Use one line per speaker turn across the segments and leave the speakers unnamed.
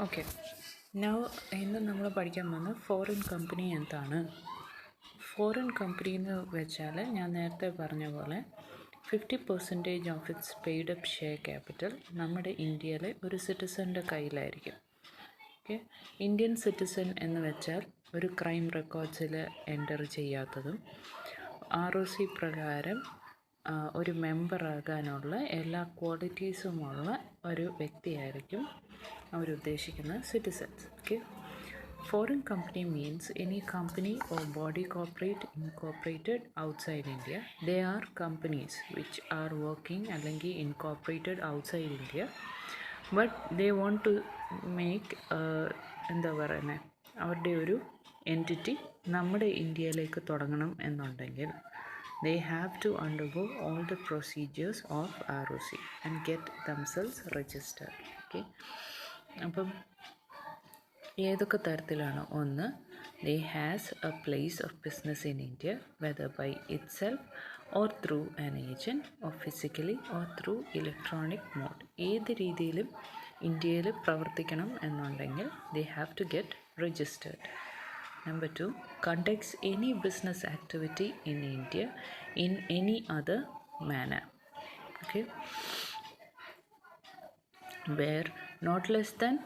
Okay, ഇന്ന് നമ്മൾ പഠിക്കാൻ പോകുന്നത് ഫോറിൻ കമ്പനി എന്താണ്. ഫോറിൻ കമ്പനി എന്ന് വെച്ചാൽ ഞാൻ നേരത്തെ പറഞ്ഞ പോലെ 50% of its paid up share capital നമ്മുടെ ഇന്ത്യയിലെ ഒരു സിറ്റിസൻ്റെ കയ്യിലായിരിക്കും. ഓക്കെ, ഇന്ത്യൻ സിറ്റിസൺ എന്ന് വെച്ചാൽ ഒരു ക്രൈം റെക്കോർഡ്സിൽ എൻ്റർ ചെയ്യാത്തതും ROC പ്രകാരം ഒരു മെമ്പറാകാനുള്ള എല്ലാ ക്വാളിറ്റീസുമുള്ള ഒരു വ്യക്തിയായിരിക്കും അവരുദ്ദേശിക്കുന്ന citizens. Okay, foreign company means any company or body corporate incorporated outside India. They are companies which are working അല്ലെങ്കിൽ incorporated outside India, but they want to make എന്താ പറയുന്നത്, അവരുടെ ഒരു എൻറ്റിറ്റി നമ്മുടെ ഇന്ത്യയിലേക്ക് തുടങ്ങണം എന്നുണ്ടെങ്കിൽ they have to undergo all the procedures of ROC and get themselves registered. Okay, അപ്പം ഏതൊക്കെ തരത്തിലാണ്? ഒന്ന്, they has a place of business in India, whether by itself or through an agent or physically or through electronic mode. ഏത് രീതിയിലും ഇന്ത്യയിൽ പ്രവർത്തിക്കണം എന്നുണ്ടെങ്കിൽ they have to get registered. Number 2, conducts any business activity in India in any other manner. Okay, where not less than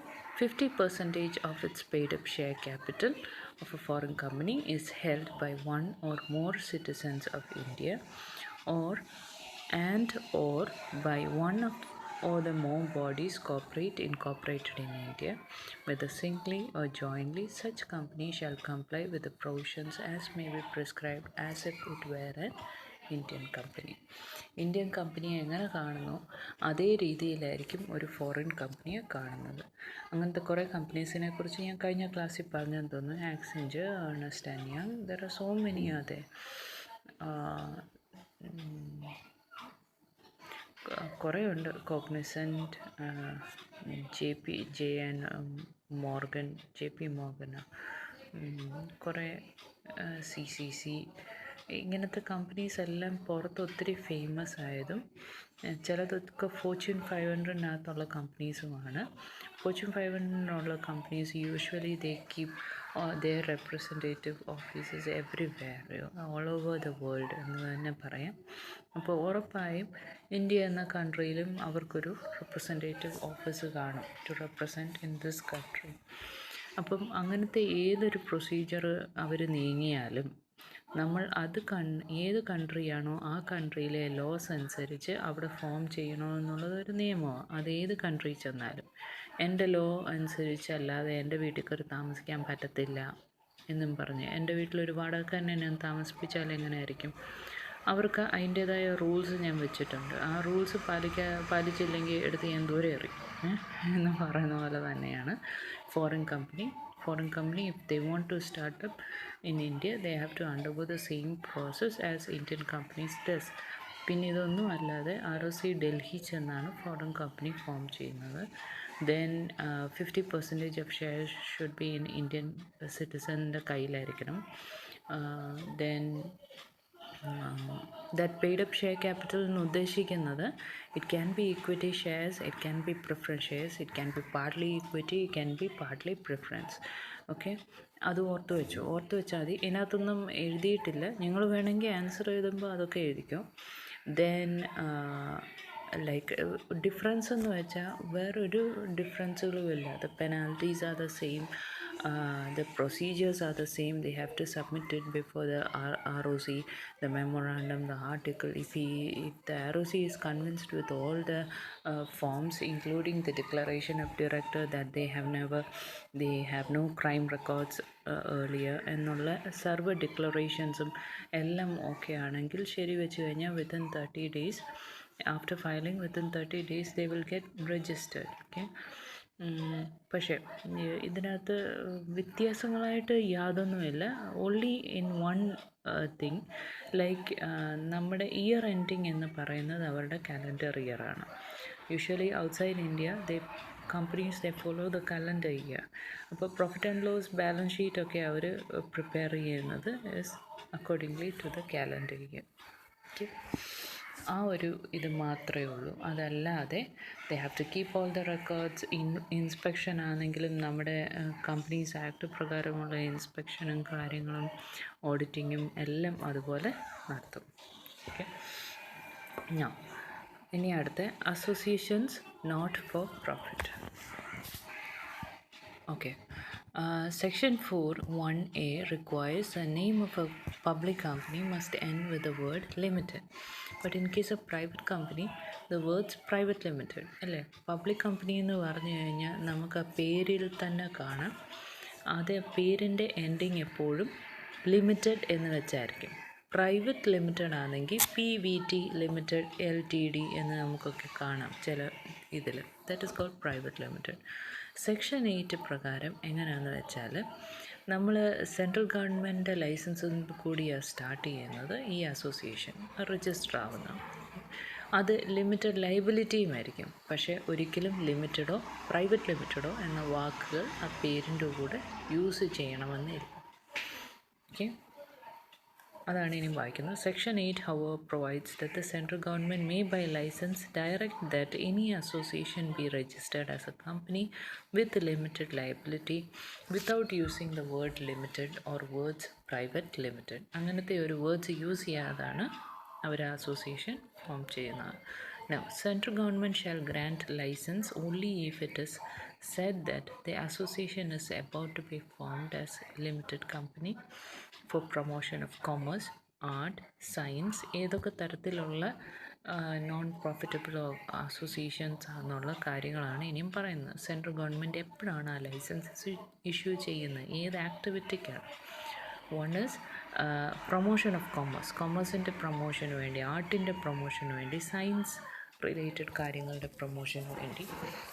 50% of its paid up share capital of a foreign company is held by one or more citizens of India, or by one or the more bodies incorporated in India, whether singly or jointly. Such company shall comply with the provisions as may be prescribed as if it were an Indian company. Indian കമ്പനിയെ എങ്ങനെ കാണുന്നു അതേ രീതിയിലായിരിക്കും ഒരു foreign കമ്പനിയെ കാണുന്നത്. അങ്ങനത്തെ കുറേ കമ്പനീസിനെ കുറിച്ച് ഞാൻ കഴിഞ്ഞ ക്ലാസ്സിൽ പറഞ്ഞെന്ന് തോന്നുന്നു. Accenture, Ernst and Young, there are so many അതേ. കുറേ ഉണ്ട്. കോഗ്നിസൻറ്റ്, JP മോർഗൻ, കുറേ CCC, ഇങ്ങനത്തെ കമ്പനീസ് എല്ലാം പുറത്ത് ഒത്തിരി ഫേമസ് ആയതും ചിലതൊക്കെ ഫോർച്യൂൺ 500-നകത്തുള്ള കമ്പനീസുമാണ്. ഫോർച്യൂൺ 500-നുള്ള companies usually they keep their representative offices everywhere, all over the world എന്ന് തന്നെ പറയാം. അപ്പോൾ ഉറപ്പായും ഇന്ത്യ എന്ന കൺട്രിയിലും അവർക്കൊരു റെപ്രസെൻറ്റേറ്റീവ് ഓഫീസ് കാണും to represent in this country. അപ്പം അങ്ങനത്തെ ഏതൊരു പ്രൊസീജിയർ അവർ നീങ്ങിയാലും നമ്മൾ ഏത് കൺട്രിയാണോ ആ കൺട്രിയിലെ ലോസ് അനുസരിച്ച് അവിടെ ഫോം ചെയ്യണമെന്നുള്ളത് ഒരു നിയമമാണ്. അത് ഏത് കൺട്രി ചെന്നാലും എൻ്റെ ലോ അനുസരിച്ചല്ലാതെ എൻ്റെ വീട്ടിൽ കയറി താമസിക്കാൻ പറ്റത്തില്ല എന്നും പറഞ്ഞ് എൻ്റെ വീട്ടിലൊരു വാടകക്കാരനെ ഞാൻ താമസിപ്പിച്ചാൽ എങ്ങനെയായിരിക്കും? അവർക്ക് അതിൻ്റേതായ റൂൾസ് ഞാൻ വെച്ചിട്ടുണ്ട്. ആ റൂൾസ് പാലിച്ചില്ലെങ്കിൽ എടുത്ത് ഞാൻ ദൂരെ എറിയും എന്ന് പറയുന്ന പോലെ തന്നെയാണ് foreign company. If they want to start up in India, they have to undergo the same process as Indian companies does. പിന്നെ ഇതൊന്നും അല്ലാതെ ROC ഡൽഹി ചെന്നാണ് ഫോറിൻ കമ്പനി ഫോം ചെയ്യുന്നത്. Then 50% of share should be in Indian സിറ്റിസൻ്റെ കയ്യിലായിരിക്കണം. Then that paid up share capital എന്ന് ഉദ്ദേശിക്കുന്നത് it can be equity shares, it can be preference shares, it can be partly equity, it can be partly preference. Okay, അത് ഓർത്ത് വെച്ചാൽ മതി. ഇതിനകത്തൊന്നും എഴുതിയിട്ടില്ല, നിങ്ങൾ വേണമെങ്കിൽ ആൻസർ എഴുതുമ്പോൾ അതൊക്കെ എഴുതിക്കോ. ദെൻ ഡിഫറൻസ് എന്ന് വെച്ചാൽ വേറൊരു ഡിഫറൻസുകളും ഇല്ല. The penalties are the same, the procedures are the same. They have to submit it before the ROC, the memorandum, the article. If the ROC is convinced with all the forms, including the declaration of director that they have no crime records earlier എന്നുള്ള സർവ്വ ഡിക്ലറേഷൻസും എല്ലാം okay ആണെങ്കിൽ ശരി വെച്ച് കഴിഞ്ഞാൽ within 30 days, after filing within 30 days they will get registered. Okay, പക്ഷേ ഇതിനകത്ത് വ്യത്യാസങ്ങളായിട്ട് യാതൊന്നുമില്ല. ഓൺലി ഇൻ വൺ തിങ്, നമ്മുടെ ഇയർ എൻഡിങ് എന്ന് പറയുന്നത് അവരുടെ കാലണ്ടർ ഇയറാണ്. Usually outside India companies they follow the calendar year. അപ്പോൾ പ്രോഫിറ്റ് ആൻഡ് ലോസ് ബാലൻസ് ഷീറ്റൊക്കെ അവർ പ്രിപ്പയർ ചെയ്യുന്നത് is accordingly to the calendar year. Okay. ആ ഒരു ഇത് മാത്രമേ ഉള്ളൂ. അതല്ലാതെ they have to keep all the records. Inspection ആണെങ്കിലും നമ്മുടെ കമ്പനീസ് ആക്ട് പ്രകാരമുള്ള ഇൻസ്പെക്ഷനും കാര്യങ്ങളും ഓഡിറ്റിങ്ങും എല്ലാം അതുപോലെ നടത്തും. ഓക്കെ, ഞാൻ ഇനി അടുത്ത associations not for profit. Okay. Section 4(1)(a) requires the name of a public company must end with the word limited. But in case of private company, the words private limited. അല്ലേ, public company എന്ന് പറഞ്ഞു കഴിഞ്ഞാൽ നമുക്ക് ആ പേരിൽ തന്നെ കാണാം. അത് പേരിൻ്റെ എൻഡിങ് എപ്പോഴും ലിമിറ്റഡ് എന്ന് വെച്ചായിരിക്കും. പ്രൈവറ്റ് ലിമിറ്റഡ് ആണെങ്കിൽ PVT ലിമിറ്റഡ് LTD എന്ന് നമുക്കൊക്കെ കാണാം ചില ഇതിൽ. That is called private limited. Section 8 പ്രകാരം എങ്ങനെയാണെന്ന് വെച്ചാൽ നമ്മൾ സെൻട്രൽ ഗവൺമെൻറ് ലൈസൻസിൽ കൂടിയാണ് സ്റ്റാർട്ട് ചെയ്യുന്നത് ഈ അസോസിയേഷൻ രജിസ്റ്റർ ആവുന്നത്. അത് ലിമിറ്റഡ് ലയബിലിറ്റിയുമായിരിക്കും. പക്ഷേ ഒരിക്കലും ലിമിറ്റഡോ പ്രൈവറ്റ് ലിമിറ്റഡോ എന്ന വാക്കുകൾ ആ പേരിൻ്റെ കൂടെ യൂസ് ചെയ്യണമെന്നില്ല. ഓക്കെ, അതാണ് ഇനി വായിക്കുന്നത്. Section 8 however provides that the central government may by license direct that any association be registered as a company with limited liability without using the word limited or words private limited. അങ്ങനത്തെ ഒരു words use ചെയ്യാതാണ് അവർ association form ചെയ്യുന്നത്. Now, central government shall grant license only if it is said that the association is about to be formed as a limited company for promotion of commerce, art, science. ഏതൊക്കെ തരത്തിലുള്ള non profitable associations എന്നുള്ള കാര്യങ്ങളാണ് ഇനിയും പറയുന്നത്. Central government എപ്പോഴാണ് ആ licence issue ചെയ്യുന്നത്, ഏത് ആക്ടിവിറ്റിക്കാണ്? One is promotion of commerce, കൊമേഴ്സിൻ്റെ പ്രൊമോഷന് വേണ്ടി, ആർട്ടിൻ്റെ പ്രൊമോഷന് വേണ്ടി, സയൻസ് റിലേറ്റഡ് കാര്യങ്ങളുടെ പ്രൊമോഷന് വേണ്ടി,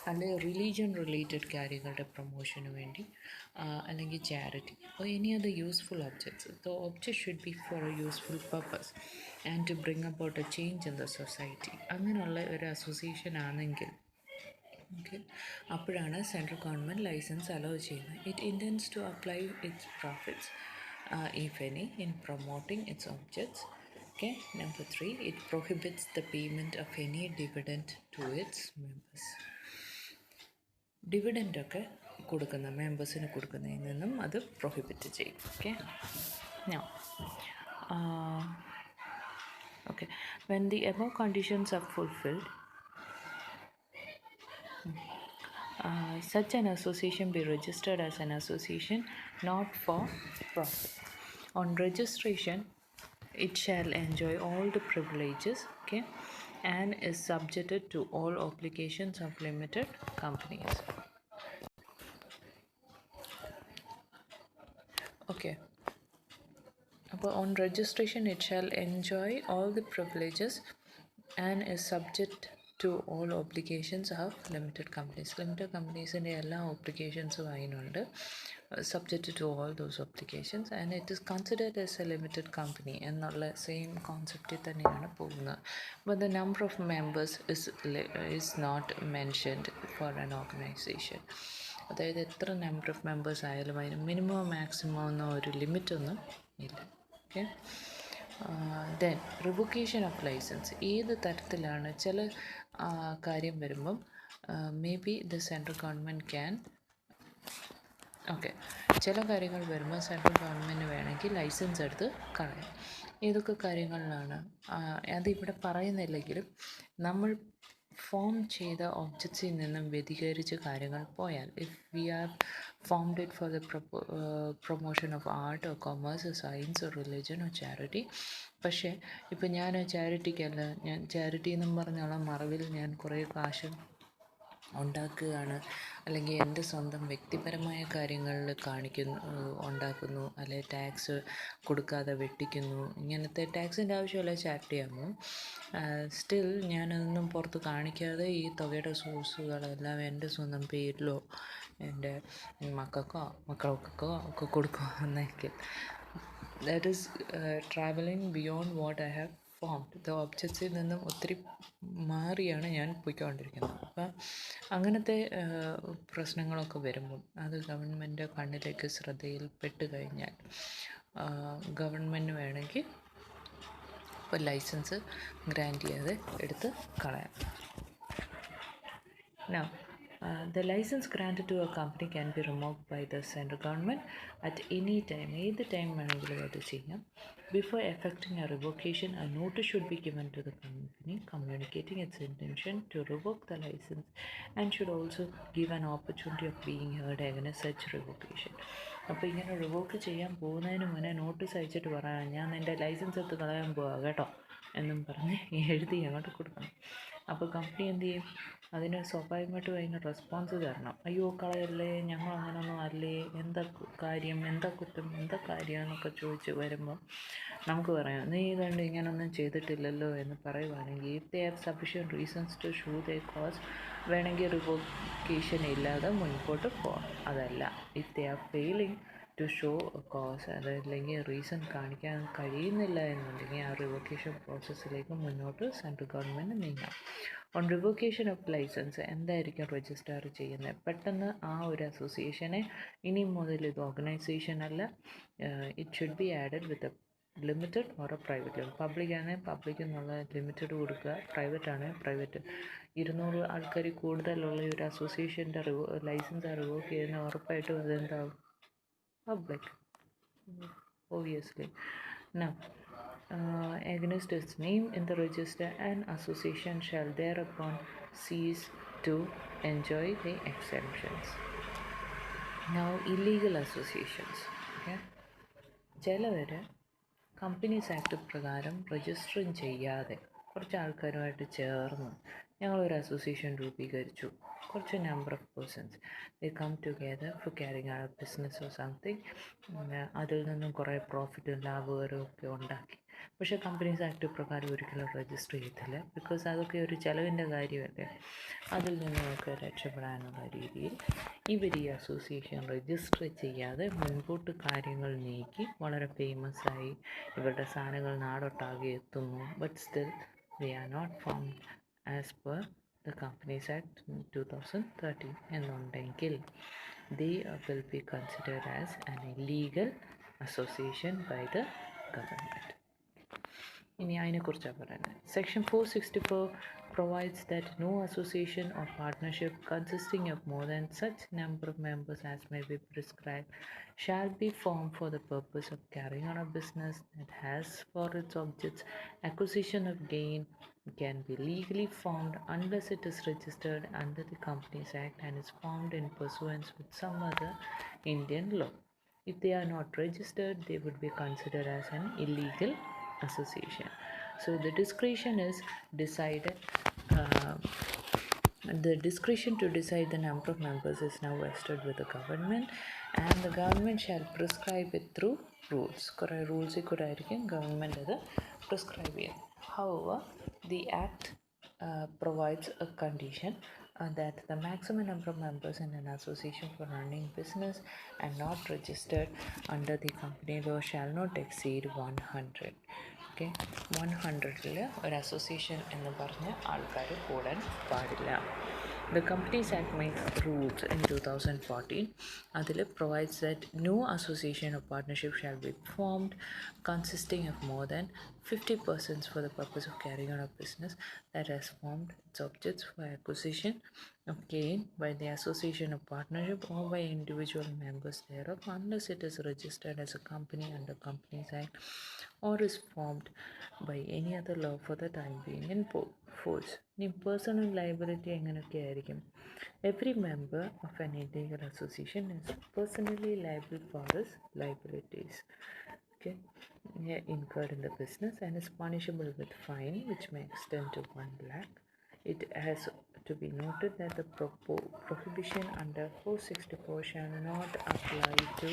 അല്ലെങ്കിൽ റിലീജിയൻ റിലേറ്റഡ് കാര്യങ്ങളുടെ പ്രൊമോഷന് വേണ്ടി, അല്ലെങ്കിൽ ചാരിറ്റി. അപ്പോൾ any other useful objects. The object should be for a useful purpose and to bring about a change in the society. അങ്ങനെയുള്ള ഒരു അസോസിയേഷൻ ആണെങ്കിൽ ഓക്കെ, അപ്പോഴാണ് സെൻട്രൽ ഗവൺമെൻറ് ലൈസൻസ് അലോ ചെയ്യുന്നത്. It intends to apply its profits if any in promoting its objects. Okay, number 3, it prohibits the payment of any dividend to its members. Dividend ഒക്കെ കൊടുക്കുന്ന മെമ്പേഴ്സിന് കൊടുക്കുന്നതിൽ നിന്നും അത് prohibit ചെയ്യും. Okay, now okay, when the above conditions are fulfilled, such an association be registered as an association not for profit. On registration, it shall enjoy all the privileges, okay, and is subjected to all obligations of limited companies. Okay, on registration, it shall enjoy all the privileges and is subject to all obligations of limited companies. Limited companies-ൻ്റെ എല്ലാ obligations-ഉം അതിനുണ്ട്, subject to all those obligations, and it is considered as a limited company എന്നുള്ള same കോൺസെപ്റ്റിൽ തന്നെയാണ് പോകുന്നത്. But the number of members is not mentioned for an organization. അതായത് എത്ര number of members ആയാലും അതിന് minimum maximum എന്നോ ഒരു ലിമിറ്റൊന്നും ഇല്ല. Okay, then revocation of licence. ഏത് തരത്തിലാണ് ചില കാര്യം വരുമ്പം may be the central government can, okay, ചില കാര്യങ്ങൾ വരുമ്പോൾ സെൻട്രൽ ഗവൺമെൻറ് വേണമെങ്കിൽ ലൈസൻസ് എടുത്ത് കളയാം. ഏതൊക്കെ കാര്യങ്ങളിലാണ് അതിവിടെ പറയുന്നില്ലെങ്കിലും നമ്മൾ ഫോം ചെയ്ത ഒബ്ജക്ട്സിൽ നിന്നും വ്യതികരിച്ച് കാര്യങ്ങൾ പോയാൽ, if we are formed it for the promotion of art or commerce, science, religion or charity. പക്ഷേ ഇപ്പം ഞാൻ ചാരിറ്റിക്കല്ല, ഞാൻ ചാരിറ്റി എന്നും പറഞ്ഞുള്ള മറവിൽ ഞാൻ കുറേ കാശ് ഉണ്ടാക്കുകയാണ്, അല്ലെങ്കിൽ എൻ്റെ സ്വന്തം വ്യക്തിപരമായ കാര്യങ്ങളിൽ ഉണ്ടാക്കുന്നു, അല്ലെങ്കിൽ ടാക്സ് കൊടുക്കാതെ വെട്ടിക്കുന്നു, ഇങ്ങനത്തെ ടാക്സിൻ്റെ ആവശ്യമുള്ള ചാരിറ്റി ആകുമ്പോൾ സ്റ്റിൽ ഞാനതൊന്നും പുറത്ത് കാണിക്കാതെ ഈ തുകയുടെ സോഴ്സുകളെല്ലാം എൻ്റെ സ്വന്തം പേരിലോ എൻ്റെ മക്കൾക്കോ ഒക്കെ കൊടുക്കുമെന്നെങ്കിൽ that is travelling beyond what I have formed. The ഒബ്ജക്ട്സിൽ നിന്നും ഒത്തിരി മാറിയാണ് ഞാൻ പോയിക്കൊണ്ടിരിക്കുന്നത്. അപ്പം അങ്ങനത്തെ പ്രശ്നങ്ങളൊക്കെ വരുമ്പം അത് ഗവൺമെൻറ് കണ്ണിലേക്ക് ശ്രദ്ധയിൽപ്പെട്ട് കഴിഞ്ഞാൽ ഗവൺമെൻറ് വേണമെങ്കിൽ ഒരു ലൈസൻസ് ഗ്രാൻറ്റ് ചെയ്യാതെ എടുത്ത് കളയാം. Now, the license granted to a company can be removed by the central government at any time. ഏത് ടൈം വേണമെങ്കിലും അത് ചെയ്യാം. Before effecting a revocation, a notice should be given to the company communicating its intention to revoke the license and should also give an opportunity of being heard against such revocation. അപ്പോൾ ഇങ്ങനെ revoke ചെയ്യാൻ പോകുന്നതിന് മുന്നേ notice അയച്ചിട്ട് പറയാം, ഞാൻ എൻ്റെ licence എടുത്ത് കളയാൻ പോവാം കേട്ടോ എന്നും പറഞ്ഞ് എഴുതി അങ്ങോട്ട് കൊടുക്കണം. അപ്പോൾ കമ്പനി എന്ത് ചെയ്യും? അതിന് സ്വാഭാവികമായിട്ടും അതിന് റെസ്പോൺസ് തരണം. അയ്യോ കളയല്ലേ, ഞങ്ങൾ അങ്ങനെയൊന്നും അല്ലേ, എന്താ കാര്യം, എന്താ കുറ്റം, എന്താ കാര്യം എന്നൊക്കെ ചോദിച്ച് വരുമ്പം നമുക്ക് പറയാം, നീ കണ്ട് ഇങ്ങനൊന്നും ചെയ്തിട്ടില്ലല്ലോ എന്ന് പറയുവാണെങ്കിൽ if they have sufficient reasons to show the cause വേണമെങ്കിൽ റിവോക്കേഷൻ ഇല്ലാതെ മുൻപോട്ട് പോകണം. അതല്ല, if they are failing to show cause, അതല്ലെങ്കിൽ റീസൺ കാണിക്കാൻ കഴിയുന്നില്ല എന്നുണ്ടെങ്കിൽ ആ റിവോക്കേഷൻ പ്രോസസ്സിലേക്ക് മുന്നോട്ട് സെൻട്രൽ ഗവൺമെൻറ് നീങ്ങാം. ഓൺ റിവോക്കേഷൻ ഓഫ് ലൈസൻസ് എന്തായിരിക്കും രജിസ്റ്റർ ചെയ്യുന്നത്? പെട്ടെന്ന് ആ ഒരു അസോസിയേഷനെ ഇനി മുതൽ ഇത് ഓർഗനൈസേഷൻ അല്ല, it should be added with a limited or A private limit. Public ആണെങ്കിൽ പബ്ലിക് എന്നുള്ള ലിമിറ്റഡ് കൊടുക്കുക, പ്രൈവറ്റ് ആണെങ്കിൽ പ്രൈവറ്റ്. 200 ആൾക്കാർ കൂടുതലുള്ള ഒരു അസോസിയേഷൻ്റെ ലൈസൻസ് റിവോക്ക് ചെയ്യുന്ന ഉറപ്പായിട്ടും അതെന്താവും? Public, obviously. Now, against its name in the register, an association shall thereupon cease to enjoy the exemptions. Now, illegal associations. Okay? ചിലവർ കമ്പനീസ് ആക്ട് പ്രകാരം രജിസ്റ്റർ ചെയ്യാതെ കുറച്ച് ആൾക്കാരുമായിട്ട് ചേർന്ന് ഞങ്ങളൊരു അസോസിയേഷൻ രൂപീകരിച്ചു. കുറച്ച് number of persons they come together for carrying out business or something. അതിൽ നിന്നും കുറേ പ്രോഫിറ്റും ലാഭകരവും ഒക്കെ ഉണ്ടാക്കി. പക്ഷേ കമ്പനീസ് ആക്ട് പ്രകാരം ഒരിക്കലും രജിസ്റ്റർ ചെയ്യത്തില്ല. ബിക്കോസ് അതൊക്കെ ഒരു ചിലവിൻ്റെ കാര്യമല്ലേ. അതിൽ നിന്നൊക്കെ രക്ഷപ്പെടാനുള്ള രീതിയിൽ ഇവർ ഈ അസോസിയേഷൻ രജിസ്റ്റർ ചെയ്യാതെ മുൻപോട്ട് കാര്യങ്ങൾ നീക്കി വളരെ ഫേമസ് ആയി. ഇവരുടെ സാധനങ്ങൾ നാടൊട്ടാകെ എത്തുന്നു. But still they are not found as per the Companies Act 2013 എന്നുണ്ടെങ്കിൽ they will be considered as an illegal association by the government. ഇനി അതിനെക്കുറിച്ചാണ് പറയുന്നത്. Section 464 provides that no association or partnership consisting of more than such number of members as may be prescribed shall be formed for the purpose of carrying on a business that has for its objects acquisition of gain can be legally formed unless it is registered under the Companies Act and is formed in pursuance with some other Indian law. If they are not registered, they would be considered as an illegal association. So the discretion is decided. The discretion to decide the number of members is now vested with the government, and the government shall prescribe it through rules. കുറേ റൂൾസിൽ കൂടെ ആയിരിക്കും government അത് prescribe ചെയ്യുക. However, the Act provides a condition that the maximum number of members in an association for running business and not registered under the company law shall not exceed 100. Okay, 100ൽ ഒരു association എന്ന് പറഞ്ഞ ആൾക്കാർ കൂടാൻ പാടില്ല. The Companies Act makes rules in 2014. അതിൽ provides that no association or partnership shall be formed consisting of more than 50 persons for the purpose of carrying on a business that has formed its objects for acquisition of gain by the association or partnership or by individual members thereof unless it is registered as a company under Companies Act or is formed by any other law for the time being in force. ഇനി personal liability എങ്ങനെയൊക്കെ ആയിരിക്കും? Every member of an illegal association is personally liable for his liabilities incurred in the business and is punishable with fine which may extend to 1 lakh. It has to be noted that the prohibition under 464 shall not apply to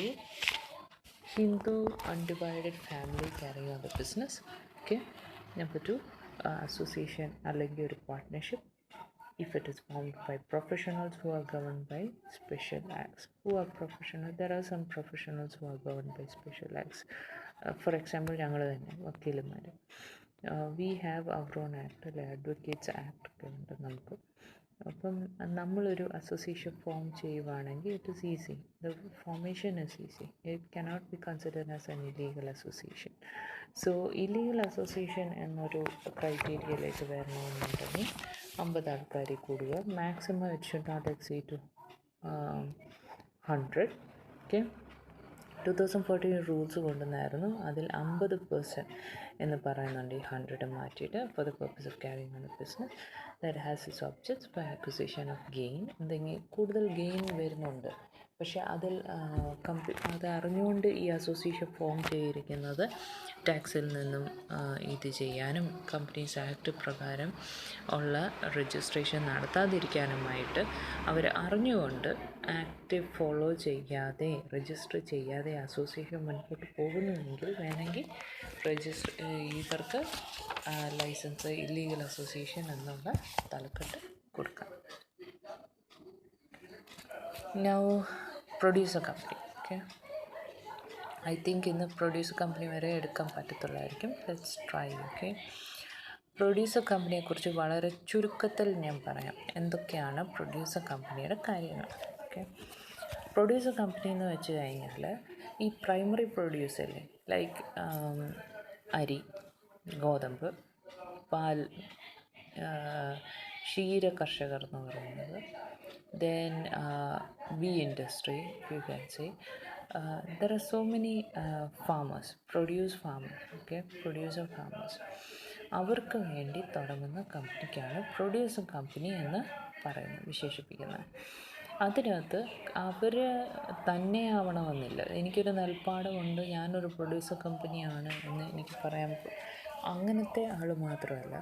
Hindu undivided family carrying on the business. Okay. Number 2, association അല്ലെങ്കിൽ ഒരു partnership if it is formed by professionals who are governed by special acts. Who are professional? There are some professionals who are governed by special acts. For example, ഞങ്ങൾ തന്നെ വക്കീലന്മാർ, we have our own act, അല്ലെ, advocates act ഒക്കെ ഉണ്ട് നമുക്ക്. അപ്പം നമ്മളൊരു association form ചെയ്യുവാണെങ്കിൽ it is easy. The formation is easy. It cannot be considered as an illegal association. So illegal association എന്നൊരു ക്രൈറ്റീരിയയിലേക്ക് വരണമെന്നുണ്ടെങ്കിൽ 50 ആൾക്കാർ കൂടുക. Maximum it should not exceed to 100. Okay. 2014 rules കൊണ്ടുവന്നായിരുന്നു. അതിൽ 50% എന്ന് പറയുന്നുണ്ട്. ഈ 100 മാറ്റിയിട്ട് for the purpose of carrying on A business that has its objects by acquisition of gain. എന്തെങ്കിലും കൂടുതൽ ഗെയിൻ വരുന്നുണ്ട്, പക്ഷേ അതിൽ അത് അറിഞ്ഞുകൊണ്ട് ഈ അസോസിയേഷൻ ഫോം ചെയ്തിരിക്കുന്നത് ടാക്സിൽ നിന്നും ഇത് ചെയ്യാനും കമ്പനീസ് ആക്ട് പ്രകാരം ഉള്ള രജിസ്ട്രേഷൻ നടത്താതിരിക്കാനുമായിട്ട് അവർ അറിഞ്ഞുകൊണ്ട് ആക്ട് ഫോളോ ചെയ്യാതെ രജിസ്റ്റർ ചെയ്യാതെ അസോസിയേഷൻ മുൻപോട്ട് പോകുന്നുവെങ്കിൽ വേണമെങ്കിൽ ഇവർക്ക് ലൈസൻസ് ഇല്ലീഗൽ അസോസിയേഷൻ എന്നുള്ള തലക്കെട്ട് കൊടുക്കാം. Now, producer company. Okay. I think ഇന്ന് പ്രൊഡ്യൂസർ കമ്പനി വരെ എടുക്കാൻ പറ്റത്തുള്ളായിരിക്കും. Let's try. ഓക്കെ. പ്രൊഡ്യൂസർ കമ്പനിയെക്കുറിച്ച് വളരെ ചുരുക്കത്തിൽ ഞാൻ പറയാം എന്തൊക്കെയാണ് പ്രൊഡ്യൂസർ കമ്പനിയുടെ കാര്യങ്ങൾ. ഓക്കെ. പ്രൊഡ്യൂസർ കമ്പനി എന്ന് വെച്ച് കഴിഞ്ഞാൽ ഈ പ്രൈമറി പ്രൊഡ്യൂസറിലെ ലൈക്ക് അരി, ഗോതമ്പ്, പാൽ, ക്ഷീര കർഷകർ എന്ന് പറയുന്നത്, then bee industry, you can say. There are so many farmers, producer farmers. അവർക്ക് വേണ്ടി തുടങ്ങുന്ന കമ്പനിക്കാണ് പ്രൊഡ്യൂസർ കമ്പനി എന്ന് പറയുന്നത്, വിശേഷിപ്പിക്കുന്നത്. അതിനകത്ത് അവർ തന്നെ ആവണമെന്നില്ല. എനിക്കൊരു നെൽപ്പാടമുണ്ട്, ഞാനൊരു പ്രൊഡ്യൂസർ കമ്പനിയാണ് എന്ന് എനിക്ക് പറയാൻ അങ്ങനത്തെ ആൾ മാത്രമല്ല.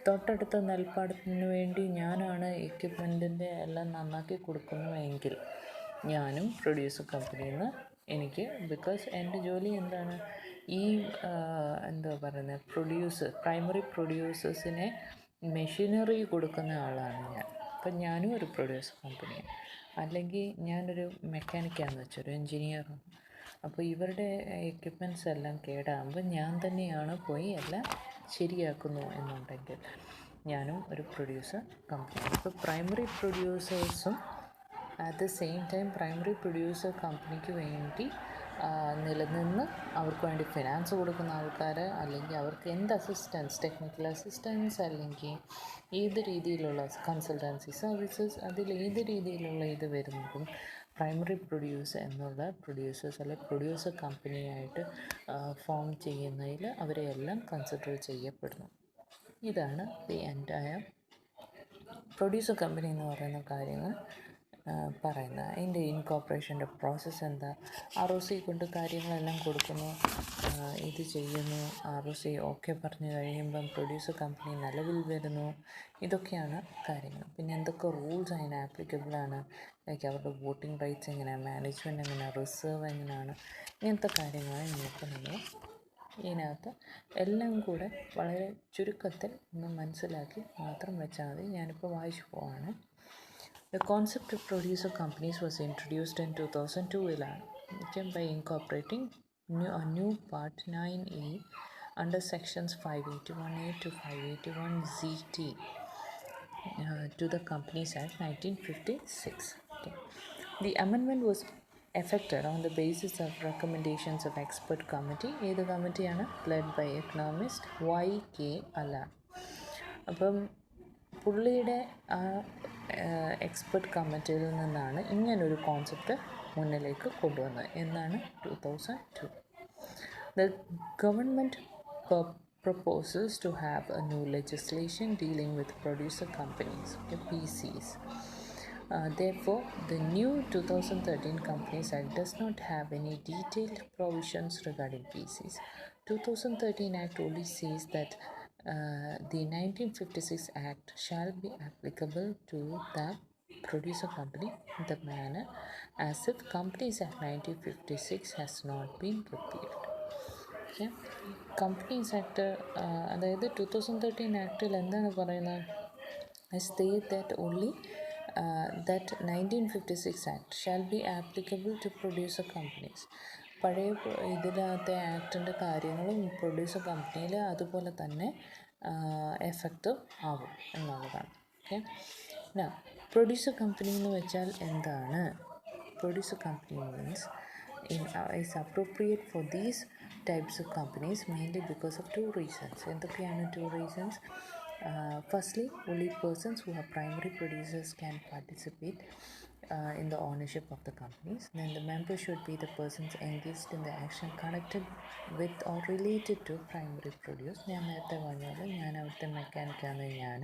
തൊട്ടടുത്ത നെൽപ്പാടത്തിന് വേണ്ടി ഞാനാണ് എക്യുപ്മെൻറ്റിൻ്റെ എല്ലാം നന്നാക്കി കൊടുക്കുന്നുവെങ്കിൽ ഞാനും പ്രൊഡ്യൂസർ കമ്പനിയിൽ നിന്ന് എനിക്ക്, ബിക്കോസ് എൻ്റെ ജോലി എന്താണ്, ഈ പ്രൈമറി പ്രൊഡ്യൂസേഴ്സിനെ മെഷീനറി കൊടുക്കുന്ന ആളാണ് ഞാൻ. അപ്പം ഞാനും ഒരു പ്രൊഡ്യൂസർ കമ്പനിയാണ്. അല്ലെങ്കിൽ ഞാനൊരു മെക്കാനിക്കാണെന്ന് വെച്ചാൽ ഒരു എൻജിനീയറാണ്. അപ്പോൾ ഇവരുടെ എക്യുപ്മെൻറ്റ്സ് എല്ലാം കേടാകുമ്പോൾ ഞാൻ തന്നെയാണ് പോയി എല്ലാം ശരിയാക്കുന്നു എന്നുണ്ടെങ്കിൽ ഞാനും ഒരു പ്രൊഡ്യൂസർ കമ്പനിയാണ്. ഇപ്പോൾ പ്രൈമറി പ്രൊഡ്യൂസേഴ്സും at the same time primary producer കമ്പനിക്ക് വേണ്ടി നിലനിന്ന് അവർക്ക് വേണ്ടി ഫിനാൻസ് കൊടുക്കുന്ന ആൾക്കാർ, അല്ലെങ്കിൽ അവർക്ക് എന്ത് അസിസ്റ്റൻസ്, ടെക്നിക്കൽ അസിസ്റ്റൻസ്, അല്ലെങ്കിൽ ഏത് രീതിയിലുള്ള കൺസൾട്ടൻസി സർവീസസ്, അതിൽ ഏത് രീതിയിലുള്ള ഇത് വരുന്നതും പ്രൈമറി പ്രൊഡ്യൂസർ എന്നുള്ള പ്രൊഡ്യൂസേഴ്സ് അല്ലെങ്കിൽ പ്രൊഡ്യൂസർ കമ്പനിയായിട്ട് ഫോം ചെയ്യുന്നതിൽ അവരെയെല്ലാം കൺസിഡർ ചെയ്യപ്പെടുന്നു. ഇതാണ് ദി എൻറ്റയർ പ്രൊഡ്യൂസർ കമ്പനി എന്ന് പറയുന്ന കാര്യങ്ങൾ പറയുന്നത്. അതിൻ്റെ ഇൻകോർപ്പറേഷൻ്റെ പ്രോസസ്സ് എന്താ, ROC കൊണ്ട് കാര്യങ്ങളെല്ലാം കൊടുക്കുന്നു, ഇത് ചെയ്യുന്നു, ROC ഓക്കെ പറഞ്ഞു കഴിയുമ്പം പ്രൊഡ്യൂസർ കമ്പനി നിലവിൽ വരുന്നു. ഇതൊക്കെയാണ് കാര്യങ്ങൾ. പിന്നെ എന്തൊക്കെ റൂൾസ് അതിന് ആപ്ലിക്കബിളാണ്, ലൈക്ക് അവരുടെ വോട്ടിംഗ് റൈറ്റ്സ് എങ്ങനെയാണ്, മാനേജ്മെൻറ്റ് എങ്ങനെയാണ്, റിസർവ് എങ്ങനെയാണ്, ഇങ്ങനത്തെ കാര്യങ്ങളാണ് ഇന്നത്തെ നമ്മൾ ഇതിനകത്ത് എല്ലാം കൂടെ വളരെ ചുരുക്കത്തിൽ ഒന്ന് മനസ്സിലാക്കി മാത്രം വെച്ചാൽ മതി. ഞാനിപ്പോൾ വായിച്ചു പോവാണ്. The concept of producer companies was introduced in 2002 by incorporating a new Part 9A under Sections 581A to 581ZT to the Companies Act 1956. Okay. The amendment was effected on the basis of recommendations of expert committee. ഏത് കമ്മിറ്റിയാണ്? led by economist Y.K. Allan. അപ്പം പുള്ളിയുടെ ആ expert കമ്മിറ്റിയിൽ നിന്നാണ് ഇങ്ങനൊരു concept മുന്നിലേക്ക് കൊണ്ടുവന്നത്. എന്നാണ് 2002. The government proposes to have a new legislation dealing with producer companies, PCs. Therefore, the new 2013 Companies Act does not have any detailed provisions regarding PCs. 2013 Act only says that the 1956 Act shall be applicable to the producer company in the manner as if Companies Act 1956 has not been repealed. Okay. Companies Act അതായത് 2013 ആക്ടിൽ എന്താണ് പറയുന്നത്? state that only that 1956 Act shall be applicable to producer companies. പഴയ ഇതിനകത്തെ ആക്ടിൻ്റെ കാര്യങ്ങളും producer കമ്പനിയിൽ അതുപോലെ തന്നെ effective ആവും എന്നുള്ളതാണ്. ഓക്കെ. പ്രൊഡ്യൂസർ കമ്പനി എന്ന് വെച്ചാൽ എന്താണ്? Producer company means is appropriate for these types of companies mainly because of two reasons. എന്തൊക്കെയാണ് two reasons? Firstly, only persons who are primary producers can participate in the ownership of the companies. Then the members should be the persons engaged in the action connected with or related to primary produce. ഞാൻ നേരത്തെ പറഞ്ഞത് ഞാൻ അവിടുത്തെ മെക്കാനിക്കാണ്, ഞാൻ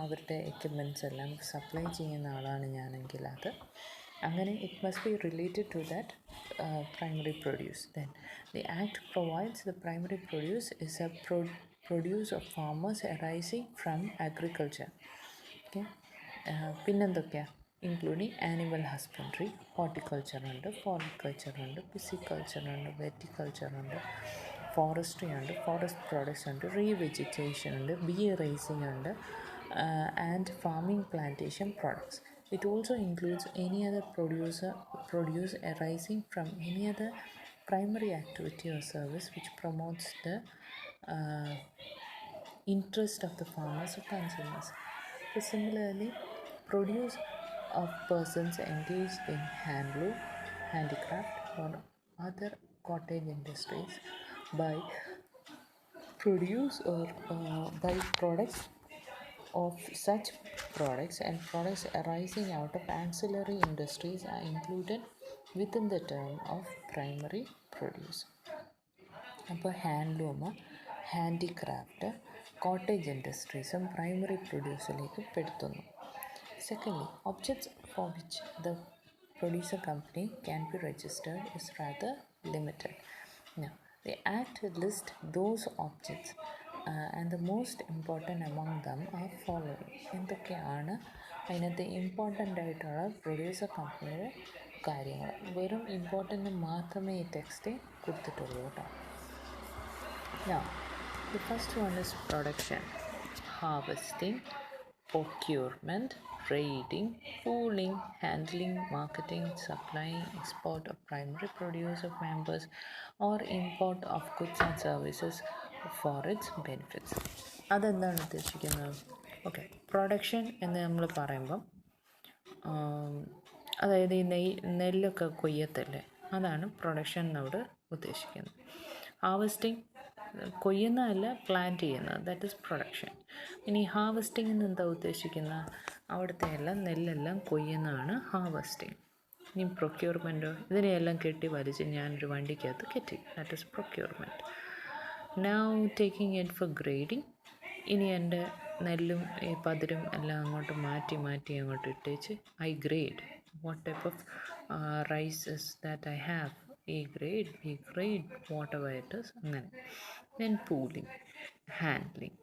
അവരുടെ equipments എല്ലാം supply ചെയ്യുന്ന ആളാണ് ഞാനെങ്കിൽ അത് അങ്ങനെ it must be related to that primary produce. Then the act provides the primary produce is a produce of farmers arising from agriculture. Okay, പിന്നെന്തൊക്കെയാണ്? ഇൻക്ലൂഡിങ് ആനിമൽ ഹസ്ബൻഡറി, ഹോർട്ടിക്കൾച്ചർ ഉണ്ട്, ഫോറിക്കൾച്ചർ ഉണ്ട്, pisciculture ഉണ്ട്, വെറ്റിക്കൾച്ചർ ഉണ്ട്, ഫോറസ്ട്രി ഉണ്ട്, forest products ഉണ്ട്, റീവെജിറ്റേഷൻ ഉണ്ട്, B racing ഉണ്ട്, and farming plantation products. It also includes any other produce arising from any other primary activity or service which promotes the interest of the farmers or consumers. So similarly, produce of persons engaged in handloom, handicraft or other cottage industries by produce or by products of such products and products arising out of ancillary industries are included within the term of primary produce. അപ്പോൾ handloom, handicraft, cottage ഇൻഡസ്ട്രീസും primary പ്രൊഡ്യൂസിലേക്ക് പെടുത്തുന്നു. Secondly, objects for which the producer company can be registered is rather limited. Now, the Act lists those objects and the most important among them are following. എന്തൊക്കെയാണ് അതിനകത്ത് important ആയിട്ടുള്ള producer കമ്പനിയുടെ കാര്യങ്ങൾ? വെറും important മാത്രമേ ഈ ടെക്സ്റ്റ് കൊടുത്തിട്ടുള്ളൂ കേട്ടോ. Now, the first one is production, harvesting, procurement, trading, pooling, handling, marketing, supplying, export of primary produce of members or import of goods and services for its benefits. അതെന്താണ് ഉദ്ദേശിക്കുന്നത്? Okay, production എന്ന് നമ്മൾ പറയുമ്പം അതായത് ഈ നെല്ലൊക്കെ കൊയ്യത്തല്ലേ, അതാണ് പ്രൊഡക്ഷൻ എന്നോട് ഉദ്ദേശിക്കുന്നത്. ഹാർവസ്റ്റിംഗ് കൊയ്യുന്നതല്ല, പ്ലാന്റ് ചെയ്യുന്നത്, ദാറ്റ് ഈസ് പ്രൊഡക്ഷൻ. ഇനി ഹാർവസ്റ്റിംഗ് എന്ന് എന്താ ഉദ്ദേശിക്കുന്നത്? അവിടുത്തെ എല്ലാം നെല്ലെല്ലാം കൊയ്യുന്നതാണ് ഹാർവസ്റ്റിംഗ്. ഇനി പ്രൊക്യൂർമെൻറ്റോ? ഇതിനെയെല്ലാം കെട്ടി വലിച്ച് ഞാനൊരു വണ്ടിക്കകത്ത് കെട്ടി, that is procurement. Now taking it for grading. ഇനി എൻ്റെ നെല്ലും ഈ പതിരും എല്ലാം അങ്ങോട്ട് മാറ്റി അങ്ങോട്ട് ഇട്ടേച്ച് I grade what type of rices that I have, A grade, B grade, whatever it is, അങ്ങനെ. Then pooling, handling,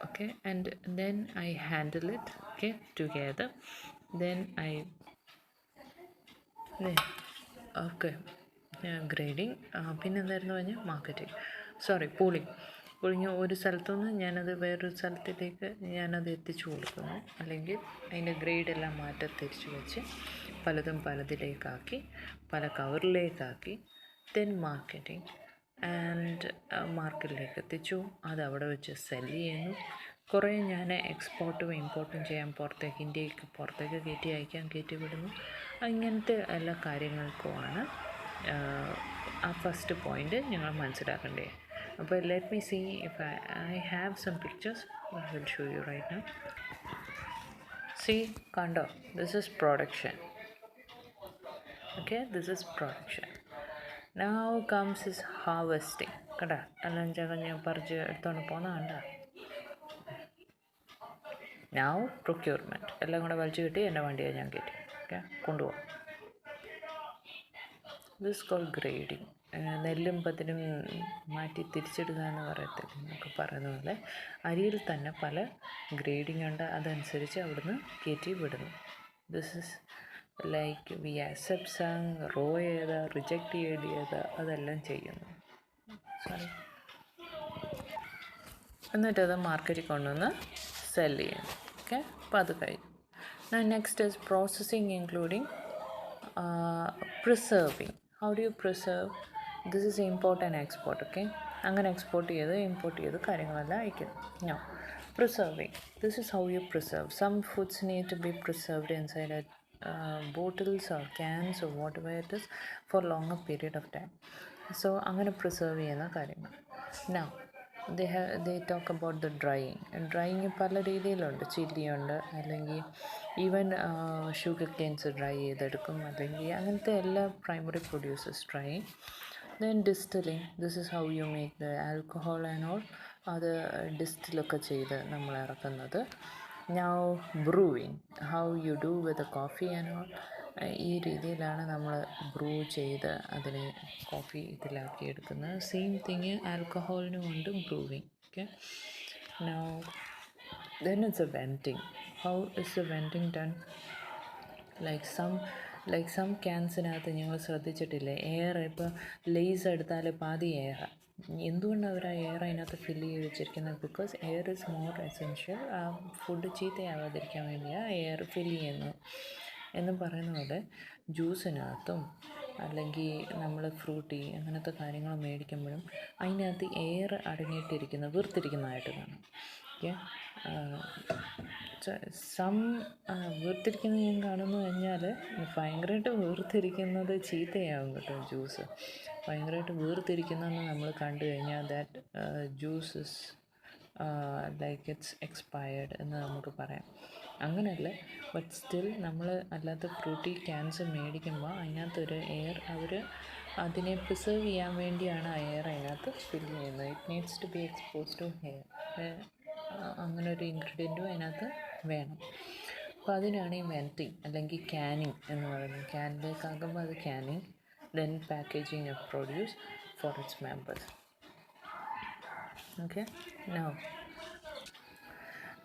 okay, and then I handle it, okay, together. Then okay, grading, പിന്നെ എന്തായിരുന്നു പറഞ്ഞാൽ മാർക്കറ്റിംഗ്, പൂളിങ് ഒരു സ്ഥലത്തുനിന്ന് ഞാനത് വേറൊരു സ്ഥലത്തിലേക്ക് ഞാനത് എത്തിച്ചു കൊടുക്കുന്നു, അല്ലെങ്കിൽ അതിൻ്റെ ഗ്രേഡെല്ലാം തിരിച്ചു വെച്ച് പലതും പലതിലേക്കാക്കി, പല കവറിലേക്കാക്കി. ദെൻ മാർക്കറ്റിംഗ് ആൻഡ് മാർക്കറ്റിലേക്ക് എത്തിച്ചു, അത് അവിടെ വെച്ച് സെല് ചെയ്യുന്നു. കുറേ ഞാൻ എക്സ്പോർട്ടും ഇമ്പോർട്ടും ചെയ്യാൻ പുറത്തേക്ക്, ഇന്ത്യക്ക് പുറത്തേക്ക് കയറ്റി വിടുന്നു. ഇങ്ങനത്തെ എല്ലാ കാര്യങ്ങൾക്കുമാണ് ആ ഫസ്റ്റ് പോയിൻ്റ് ഞങ്ങൾ മനസ്സിലാക്കേണ്ടത്. അപ്പോൾ let me see if I have some pictures I will show you right now. See, കണ്ടോ, this is production. Okay, this is production. Now comes is harvesting. കണ്ട എല്ലാം ചകഞ്ഞ് പറിച്ച് എടുത്തോണ്ട് പോകുന്ന കണ്ട. Now procurement, എല്ലാം കൂടെ വലിച്ചു കിട്ടി എൻ്റെ വണ്ടിയെ ഞാൻ കയറ്റി, ഓക്കെ, കൊണ്ടുപോകാം. This is called grading. നെല്ലും പതിരും മാറ്റി തിരിച്ചിടുക എന്ന് പറയത്തില്ല, എന്നൊക്കെ പറയുന്ന പോലെ അരിയിൽ തന്നെ പല ഗ്രേഡിംഗ് ഉണ്ട്, അതനുസരിച്ച് അവിടുന്ന് കയറ്റി വിടുന്നു. This is like we accept some, റോ ചെയ്ത, റിജക്റ്റ് ചെയ്ത, അതെല്ലാം ചെയ്യുന്നു. സോറി, എന്നിട്ടത് മാർക്കറ്റിൽ കൊണ്ടുവന്ന് സെല് ചെയ്യുന്നു. ഓക്കെ, അപ്പോൾ അത് കഴിഞ്ഞു. Next is processing including preserving. How do you preserve? This is import and export. Okay, അങ്ങനെ എക്സ്പോർട്ട് ചെയ്ത് ഇമ്പോർട്ട് ചെയ്ത് കാര്യങ്ങളെല്ലാം അയക്കുന്നു. Preserving. This is how you preserve. Some foods need to be preserved inside a bottles or cans or whatever it is for longer period of time. So അങ്ങനെ preserve ചെയ്യുന്ന കാര്യങ്ങൾ. Now they talk about the drying. Drying പല രീതിയിലുണ്ട്. Chilli ഉണ്ട്, അല്ലെങ്കിൽ even sugar Cairns dry ചെയ്തെടുക്കും, അല്ലെങ്കിൽ അങ്ങനത്തെ എല്ലാ primary producers drying. Then distilling. This is how you make the alcohol and all. അത് ഡിസ്റ്റിലൊക്കെ ചെയ്ത് നമ്മൾ ഇറക്കുന്നത്. Now brewing. How you do with the coffee and all. ഈ രീതിയിലാണ് നമ്മൾ ബ്രൂ ചെയ്ത് അതിനെ കോഫി ഇതിലാക്കി എടുക്കുന്നത്. സെയിം തിങ് ആൽക്കഹോളിനും ഉണ്ട് brewing. Okay. Now then it's a venting. How is the venting done? Like some ക്യാൻസിനകത്ത് നിങ്ങൾ ശ്രദ്ധിച്ചിട്ടില്ലേ, എയർ ഇപ്പോൾ ലേസ് എടുത്താൽ പാതി എയർ. എന്തുകൊണ്ടാണ് അവർ ആ എയർ അതിനകത്ത് ഫില്ല് ചെയ്ത് വെച്ചിരിക്കുന്നത്? Because air is more essential. ആ ഫുഡ് ചീത്തയാവാതിരിക്കാൻ വേണ്ടിയാണ് എയർ ഫില്ല് ചെയ്യുന്നത് എന്ന് പറയുന്ന പോലെ ജ്യൂസിനകത്തും അല്ലെങ്കിൽ നമ്മൾ ഫ്രൂട്ടി അങ്ങനത്തെ കാര്യങ്ങൾ മേടിക്കുമ്പോഴും അതിനകത്ത് എയർ അടങ്ങിയിട്ടിരിക്കുന്ന വീർത്തിരിക്കുന്നതായിട്ട് കാണും. ഓക്കെ. വീർത്തിരിക്കുന്നത് ഞാൻ കാണുന്നു കഴിഞ്ഞാൽ ഭയങ്കരമായിട്ട് വീർത്തിരിക്കുന്നത് ചീത്തയാകും കേട്ടോ. ജ്യൂസ് ഭയങ്കരമായിട്ട് വീർത്തിരിക്കുന്നതെന്ന് നമ്മൾ കണ്ടു കഴിഞ്ഞാൽ that juice is like it's expired എന്ന് നമുക്ക് പറയാം. അങ്ങനെയല്ല, ബട്ട് സ്റ്റിൽ നമ്മൾ അല്ലാത്ത ഫ്രൂട്ടി ക്യാൻസ് മേടിക്കുമ്പോൾ അതിനകത്തൊരു എയർ അവർ അതിനെ പ്രിസർവ് ചെയ്യാൻ വേണ്ടിയാണ് ആ എയർ അതിനകത്ത് ഫില്ല് ചെയ്യുന്നത്. It needs to be expose to air. അങ്ങനെ ഒരു ഇൻഗ്രീഡിയൻറ്റും അതിനകത്ത് വേണം. അപ്പോൾ അതിനാണ് ഈ വെൻറ്റിങ് അല്ലെങ്കിൽ ക്യാനിങ് എന്ന് പറയുന്നത്. ക്യാനിലേക്കാകുമ്പോൾ അത് canning, then packaging of produce for its members. Okay. Now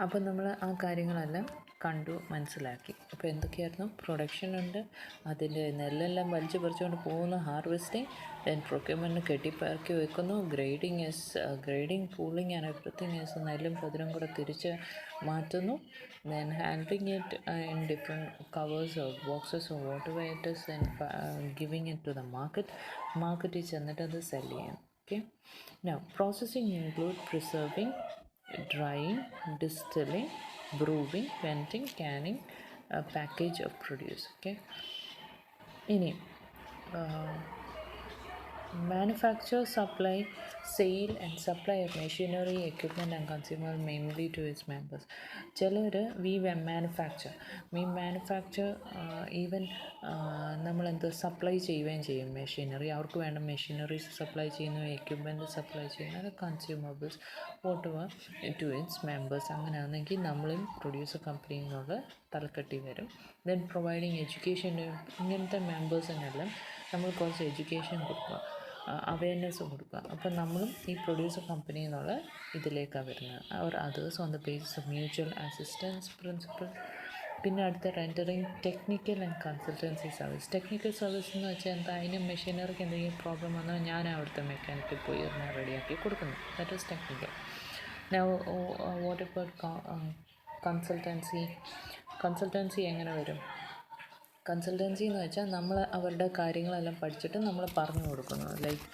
അപ്പോൾ നമ്മൾ ആ കാര്യങ്ങളെല്ലാം കണ്ടു മനസ്സിലാക്കി. അപ്പോൾ എന്തൊക്കെയായിരുന്നു? പ്രൊഡക്ഷൻ ഉണ്ട്, അതിൻ്റെ നെല്ലെല്ലാം വലിച്ചു പറിച്ചുകൊണ്ട് പോകുന്നു, ഹാർവെസ്റ്റിംഗ്, ദെൻ പ്രൊക്യൂർമെൻറ്റ് കെട്ടിപ്പറക്കി വെക്കുന്നു, grading pooling and everything is നെല്ലും പതിരും കൂടെ തിരിച്ച് മാറ്റുന്നു, then handling it in different covers or boxes or water it then giving it to the മാർക്കറ്റിൽ ചെന്നിട്ട് അത് സെല് ചെയ്യണം. Okay. Now processing include preserving, drying, distilling, brewing, venting, canning, package of produce. Okay. ഇനി manufacture, supply, sale and supply of machinery, equipment and consumer mainly to its members. ചിലർ manufacture even നമ്മളെന്ത് supply ചെയ്യുകയും ചെയ്യും. Machinery, അവർക്ക് വേണ്ട machineries supply ചെയ്യുന്നു, equipment supply ചെയ്യുന്നു, അത് consumables whatever to its members. അങ്ങനെയാണെങ്കിൽ നമ്മളും പ്രൊഡ്യൂസർ കമ്പനിയിൽ നിന്നുള്ള തലക്കെട്ടി വരും. Then providing education. ഇങ്ങനത്തെ മെമ്പേഴ്സിനെല്ലാം നമ്മൾ കുറച്ച് എഡ്യൂക്കേഷൻ കൊടുക്കുക, അവയർനെസ് കൊടുക്കുക. അപ്പം നമ്മളും ഈ പ്രൊഡ്യൂസർ കമ്പനിയിൽ നിന്നുള്ള ഇതിലേക്കാണ് വരുന്നത്. അവർ adheres on the basis of mutual assistance principle. പിന്നെ അടുത്ത rendering technical and consultancy service. Technical service എന്ന് വെച്ചാൽ എന്താ? അതിന് മെഷീനറിക്ക് എന്തെങ്കിലും പ്രോബ്ലം വന്നാൽ ഞാൻ അവിടുത്തെ മെക്കാനിക്കിൽ പോയി അതിനെ റെഡിയാക്കി കൊടുക്കുന്നു. That is technical. Now what about consultancy എങ്ങനെ വരും? കൺസൾട്ടൻസി എന്ന് വെച്ചാൽ നമ്മൾ അവരുടെ കാര്യങ്ങളെല്ലാം പഠിച്ചിട്ട് നമ്മൾ പറഞ്ഞു കൊടുക്കുന്നു. ലൈക്ക്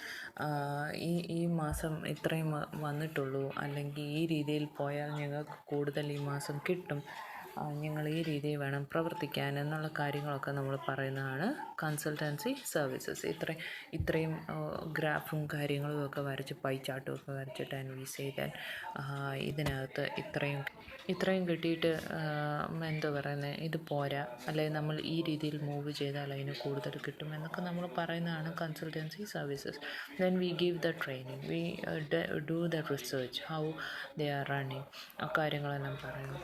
ഈ മാസം ഇത്രയും വന്നിട്ടുള്ളൂ, അല്ലെങ്കിൽ ഈ രീതിയിൽ പോയാൽ ഞങ്ങൾക്ക് കൂടുതൽ ഈ മാസം കിട്ടും, ഞങ്ങൾ ഈ രീതിയിൽ വേണം പ്രവർത്തിക്കാൻ എന്നുള്ള കാര്യങ്ങളൊക്കെ നമ്മൾ പറയുന്നതാണ് കൺസൾട്ടൻസി സർവീസസ്. ഇത്രയും ഗ്രാഫും കാര്യങ്ങളും ഒക്കെ വരച്ച് പൈ ചാർട്ടും ഒക്കെ വരച്ചിട്ട് അനലൈസ് ചെയ്താൽ ഇതിനകത്ത് ഇത്രയും കിട്ടിയിട്ട് എന്താ പറയുന്നത്, ഇത് പോരാ, അല്ലെങ്കിൽ നമ്മൾ ഈ രീതിയിൽ മൂവ് ചെയ്താൽ അതിന് കൂടുതൽ കിട്ടും എന്നൊക്കെ നമ്മൾ പറയുന്നതാണ് consultancy services. Then we give the training, we do the research, how they are running, ആ കാര്യങ്ങളെല്ലാം പറയുന്നു.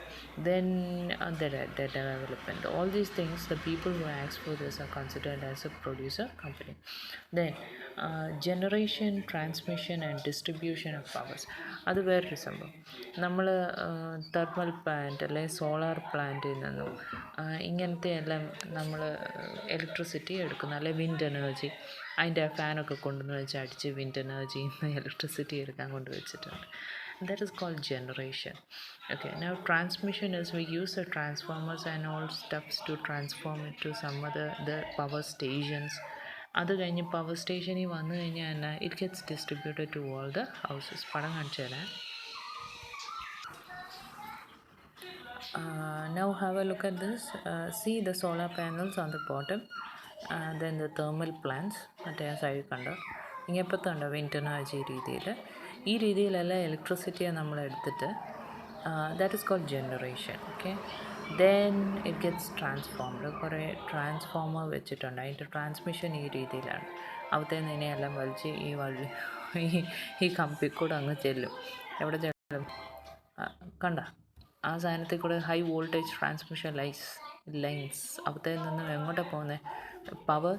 Then the development. All these things, the people who ask for this are considered as a producer company. Then generation, transmission and distribution of powers. അത് വേറൊരു സംഭവം. നമ്മൾ thermal plant അല്ലെങ്കിൽ solar പ്ലാന്റിൽ നിന്നും ഇങ്ങനത്തെ എല്ലാം നമ്മൾ ഇലക്ട്രിസിറ്റി എടുക്കുന്നു, അല്ലെങ്കിൽ വിൻഡ് എനർജി. അതിൻ്റെ ഫാനൊക്കെ കൊണ്ടുവന്ന് വെച്ച് അടിച്ച് വിൻഡ് എനർജിയിൽ നിന്ന് ഇലക്ട്രിസിറ്റി എടുക്കാൻ കൊണ്ടുവച്ചിട്ടുണ്ട്. That is called generation. Okay, now transmission is we use the transformers and all stuffs to transform it to some other the power stations. അത് കഴിഞ്ഞ് പവർ സ്റ്റേഷനിൽ വന്നു കഴിഞ്ഞാൽ എന്നാ, it gets distributed to all the houses. പടം കാണിച്ചു തരാം. Now have a look at this. See the solar panels on the bottom, then the thermal plants മറ്റേ ആ സൈഡിൽ കണ്ടോ. ഇങ്ങനത്തെ ഉണ്ടോ വിൻറ്റർനാഴ്ച ഈ രീതിയിലെല്ലാം ഇലക്ട്രിസിറ്റിയെ നമ്മൾ എടുത്തിട്ട് that is called generation. Okay, then it gets transformed. കുറേ ട്രാൻസ്ഫോമർ വെച്ചിട്ടുണ്ട്. അതിൻ്റെ ട്രാൻസ്മിഷൻ ഈ രീതിയിലാണ്. അവിടുത്തെ എല്ലാം വലിച്ച് ഈ കമ്പിക്കൂടെ അങ്ങ് ചെല്ലും. എവിടെ ചെല്ലും കണ്ട ആ സാധനത്തിൽ കൂടെ ഹൈ വോൾട്ടേജ് ട്രാൻസ്മിഷൻ ലൈൻസ് അവിടുത്തെ നിന്ന് എങ്ങോട്ടാണ് പോകുന്നത്? Power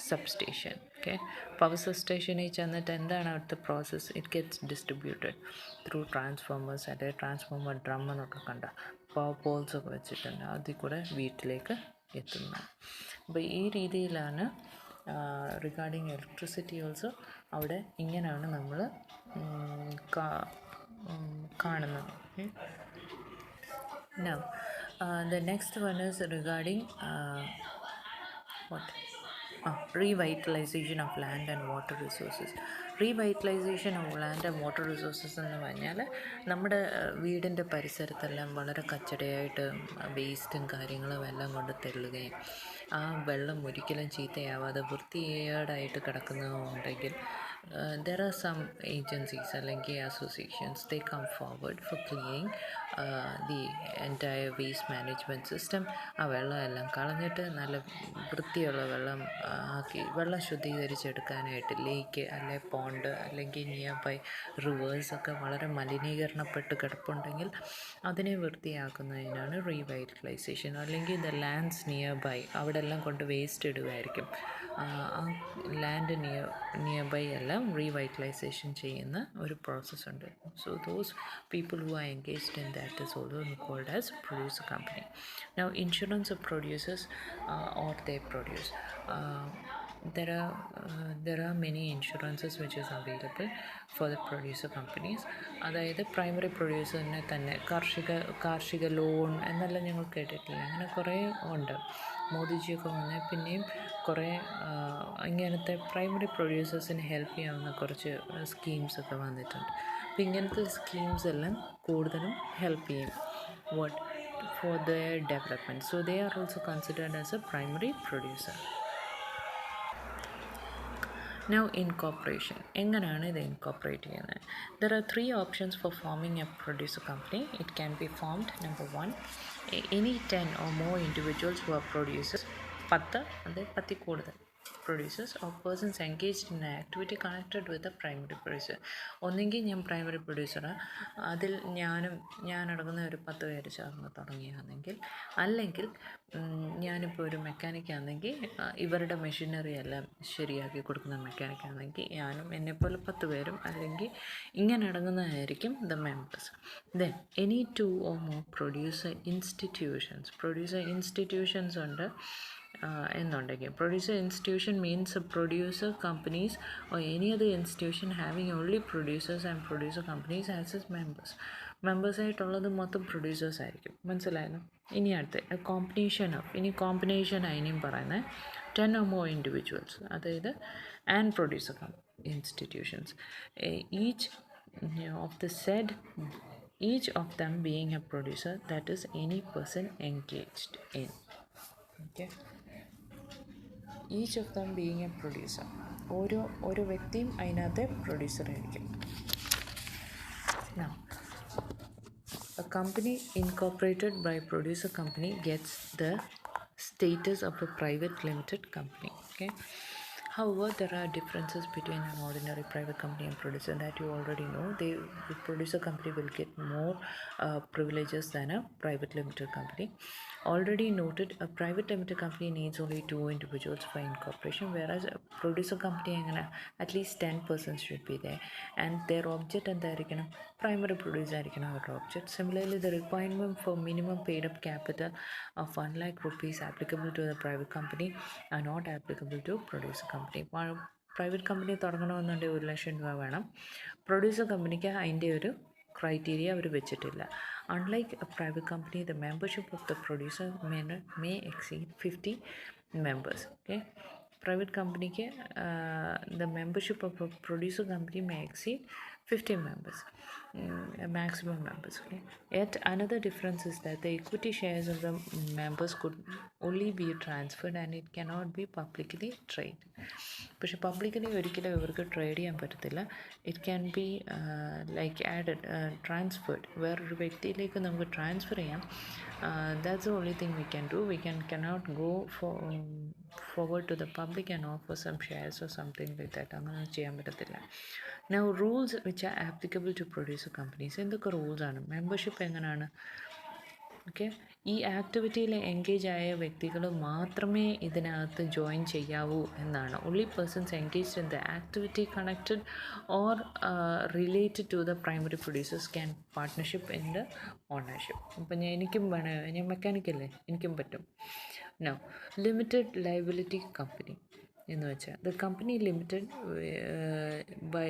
substation. ഓക്കെ, പവർ സബ്സ്റ്റേഷനിൽ ചെന്നിട്ട് എന്താണ് അവിടുത്തെ process? It gets distributed through transformers. അല്ലെങ്കിൽ ട്രാൻസ്ഫോമർ ഡ്രം എന്നൊക്കെ കണ്ട പവർ പോൾസൊക്കെ വെച്ചിട്ടുണ്ട്. അതിൽ കൂടെ വീട്ടിലേക്ക് എത്തുന്നത്. അപ്പോൾ ഈ രീതിയിലാണ് റിഗാർഡിങ് ഇലക്ട്രിസിറ്റി ഓൾസോ അവിടെ ഇങ്ങനെയാണ് നമ്മൾ കാണുന്നത്. Now the next one is regarding revitalization of land and water resources. Revitalisation of land and water resources എന്ന് പറഞ്ഞാൽ നമ്മുടെ വീടിൻ്റെ പരിസരത്തെല്ലാം വളരെ കച്ചടയായിട്ട് വേസ്റ്റും കാര്യങ്ങളും എല്ലാം കൊണ്ട് തെള്ളുകയും ആ വെള്ളം ഒരിക്കലും ചീത്തയാവാതെ വൃത്തികേടായിട്ട് കിടക്കുന്നതുണ്ടെങ്കിൽ there are some agencies അല്ലെങ്കിൽ associations, they come forward for cleaning the entire waste management system. ആ വെള്ളം എല്ലാം കളഞ്ഞിട്ട് നല്ല വൃത്തിയുള്ള വെള്ളം ആക്കി വെള്ളം ശുദ്ധീകരിച്ചെടുക്കാനായിട്ട് ലേക്ക് അല്ലെ പോണ്ട് അല്ലെങ്കിൽ നിയർ ബൈ റിവേഴ്സൊക്കെ വളരെ മലിനീകരണപ്പെട്ട് കിടപ്പുണ്ടെങ്കിൽ അതിനെ വൃത്തിയാക്കുന്നതിനാണ് റീവൈറ്റലൈസേഷൻ. അല്ലെങ്കിൽ ദ ലാൻഡ്സ് നിയർ ബൈ അവിടെ എല്ലാം കൊണ്ട് വേസ്റ്റ് ഇടുമായിരിക്കും. ആ ലാൻഡ് നിയർ ബൈ എല്ലാം റീവൈറ്റലൈസേഷൻ ചെയ്യുന്ന ഒരു പ്രോസസ്സുണ്ട്. So those people who are engaged in that is also called as producer company. Now insurance of producers or they produce. There are many insurances which is available for the producer companies. അതായത് primary പ്രൊഡ്യൂസറിനെ തന്നെ കാർഷിക loan എന്നെല്ലാം ഞങ്ങൾ കേട്ടിട്ടില്ല. അങ്ങനെ കുറേ ഉണ്ട്. മോദിജിയൊക്കെ വന്ന് പിന്നെയും കുറേ ഇങ്ങനത്തെ പ്രൈമറി പ്രൊഡ്യൂസേഴ്സിനെ ഹെൽപ്പ് ചെയ്യാവുന്ന കുറച്ച് സ്കീംസൊക്കെ വന്നിട്ടുണ്ട്. അപ്പോൾ ഇങ്ങനത്തെ സ്കീംസ് എല്ലാം കൂടുതലും ഹെൽപ്പ് ചെയ്യും for their development. So they are also considered as a primary producer. Now incorporation. എങ്ങനെയാണ് ഇത് ഇൻകോപ്പറേറ്റ് ചെയ്യുന്നത്? There are 3 options for forming a producer company. It can be formed, number 1, any 10 or more individuals who are producers. 10 അതെ 10 കൂടുതൽ producers or persons engaged in an activity connected with a primary producer. ഒന്നെങ്കിൽ ഞാൻ primary പ്രൊഡ്യൂസറാണ്, അതിൽ ഞാനടങ്ങുന്ന ഒരു 10 പേര് ചേർന്ന് തുടങ്ങിയാണെങ്കിൽ, അല്ലെങ്കിൽ ഞാനിപ്പോൾ ഒരു മെക്കാനിക്കാണെങ്കിൽ ഇവരുടെ മെഷീനറി എല്ലാം ശരിയാക്കി കൊടുക്കുന്ന മെക്കാനിക്കാണെങ്കിൽ ഞാനും എന്നെപ്പോലെ 10 പേരും, അല്ലെങ്കിൽ ഇങ്ങനെ അടങ്ങുന്നതായിരിക്കും the members. Then any 2 or more producer institutions ഉണ്ട് എന്നുണ്ടെങ്കിൽ. Producer institution means producer companies or any other institution having only producers and producer companies as its members. മെമ്പേഴ്സായിട്ടുള്ളത് മൊത്തം പ്രൊഡ്യൂസേഴ്സ് ആയിരിക്കും. മനസ്സിലായിരുന്നു? ഇനി അടുത്ത കോമ്പിനേഷൻ അതിനെയും പറയുന്നത് 10 or more individuals, അതായത് and producer institutions, each of them being a producer, that is any person engaged in. Okay, each of them being a producer. ഓരോ വ്യക്തിയും അതിനകത്തെ പ്രൊഡ്യൂസർ ആയിരിക്കും. Now, a company incorporated by producer company gets the status of a private limited company. Okay, however, there are differences between an ordinary private company and producer that you already know. The producer company will get more privileges than a private limited company. Already noted, a private limited company needs only 2 individuals for incorporation, whereas a producer company at least 10 persons should be there, and their object എന്തായിരിക്കണം? Primary producer ആയിരിക്കണം അവരുടെ object. Similarly, the requirement for minimum paid up capital of 1 lakh rupees applicable to the private company are not applicable to producer company. Private company തുടങ്ങണമെന്നുണ്ടെങ്കിൽ 1 ലക്ഷം രൂപ വേണം. Producer കമ്പനിക്ക് അതിൻ്റെ ഒരു criteria അവർ വെച്ചിട്ടില്ല. Unlike a private company, the membership of the producer may exceed 50 members. Okay, private company the membership of a producer company may exceed 15 members, maximum members. Okay. Yet another difference is that the equity shares of the members could only be transferred and it cannot be publicly traded. പക്ഷെ publicly ഒരിക്കലും ഇവർക്ക് trade ചെയ്യാൻ പറ്റത്തില്ല. It can be like added transferred, വേറൊരു വ്യക്തിയിലേക്ക് നമുക്ക് transfer ചെയ്യാം. That's the only thing we can do. We cannot go forward to the public and offer some shares or something like that. അങ്ങനെ ചെയ്യാൻ പറ്റത്തില്ല. Now rules which are applicable to producer companies. എന്തൊക്കെ റൂൾസാണ്? Membership എങ്ങനെയാണ്? Okay, ഈ ആക്ടിവിറ്റിയിൽ engage ആയ വ്യക്തികൾ മാത്രമേ ഇതിനകത്ത് ജോയിൻ ചെയ്യാവൂ എന്നാണ്. Only persons engaged in the activity connected or related to the primary producers can partnership in the ownership. ഇപ്പം എനിക്കും വേണം, ഞാൻ മെക്കാനിക്കല്ലേ, എനിക്കും പറ്റും. നോ ലിമിറ്റഡ് ലയബിലിറ്റി കമ്പനി എന്ന് വെച്ചാൽ the company limited by